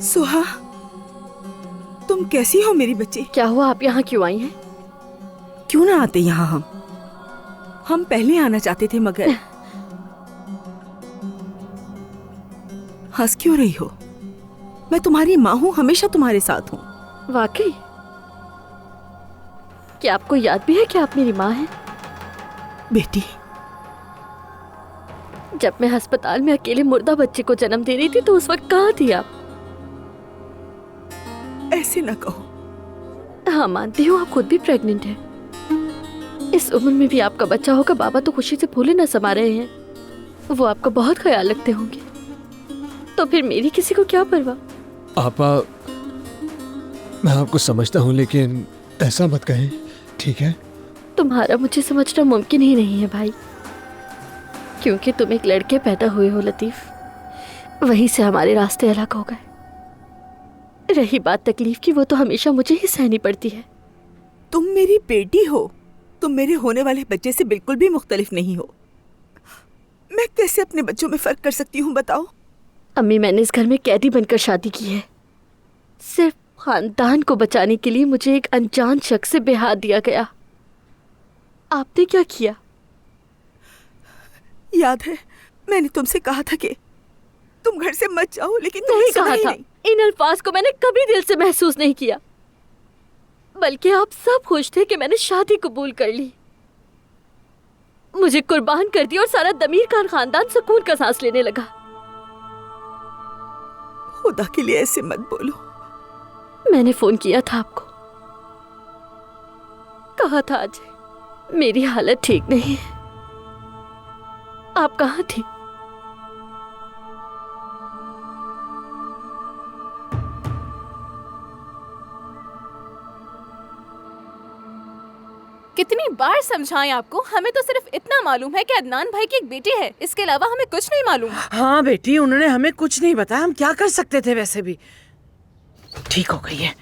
सुहा, तुम कैसी हो मेरी बच्ची? क्या हुआ, आप यहाँ क्यों आई हैं? क्यों ना आते यहाँ हम पहले आना चाहते थे मगर हंस क्यों रही हो? मैं तुम्हारी माँ हूँ, हमेशा तुम्हारे साथ हूँ। वाकई? क्या आपको याद भी है कि आप मेरी माँ हैं? बेटी, जब मैं अस्पताल में अकेले मुर्दा बच्चे को जन्म दे रही थी तो उस वक्त कहाँ थी आप? ऐसे न कहो। हाँ, मानती हूँ आप खुद भी प्रेग्नेंट हैं। इस उम्र में भी आपका बच्चा होगा। बाबा तो खुशी से फूले न समा रहे हैं, वो आपका बहुत ख्याल रखते होंगे। तो फिर मेरी किसी को क्या परवाह? आपा, मैं आपको समझता हूँ लेकिन ऐसा मत कहें, ठीक है? तुम्हारा मुझे समझना मुमकिन ही नहीं है भाई, क्योंकि तुम एक लड़के पैदा हुए हो लतीफ। वहीं से हमारे रास्ते अलग हो गए। रही बात तकलीफ की, वो तो हमेशा मुझे ही सहनी पड़ती है। तुम मेरी बेटी हो, तुम मेरे होने वाले बच्चे से बिल्कुल भी मुख्तलिफ नहीं हो। मैं कैसे अपने बच्चों में फर्क कर सकती हूँ बताओ? अम्मी, मैंने इस घर में कैदी बनकर शादी की है। सिर्फ खानदान को बचाने के लिए मुझे एक अनजान शख्स से ब्याह दिया गया। आपने क्या किया? याद है मैंने तुमसे कहा था कि तुम घर से मत जाओ, लेकिन तुमने नहीं सुना कहा ही था। नहीं। इन अल्फाज को मैंने कभी दिल से महसूस नहीं किया, बल्कि आप सब खुश थे कि मैंने शादी कबूल कर ली, मुझे कुर्बान कर दिया और सारा दमीर खान खानदान सुकून का सांस लेने लगा। खुदा के लिए ऐसे मत बोलो। मैंने फोन किया था आपको, कहा था आज मेरी हालत ठीक नहीं है। आप कहाँ थी? कितनी बार समझाएं आपको? हमें तो सिर्फ इतना मालूम है कि अदनान भाई की एक बेटी है, इसके अलावा हमें कुछ नहीं मालूम। हाँ बेटी, उन्होंने हमें कुछ नहीं बताया, हम क्या कर सकते थे? वैसे भी ठीक हो गई है।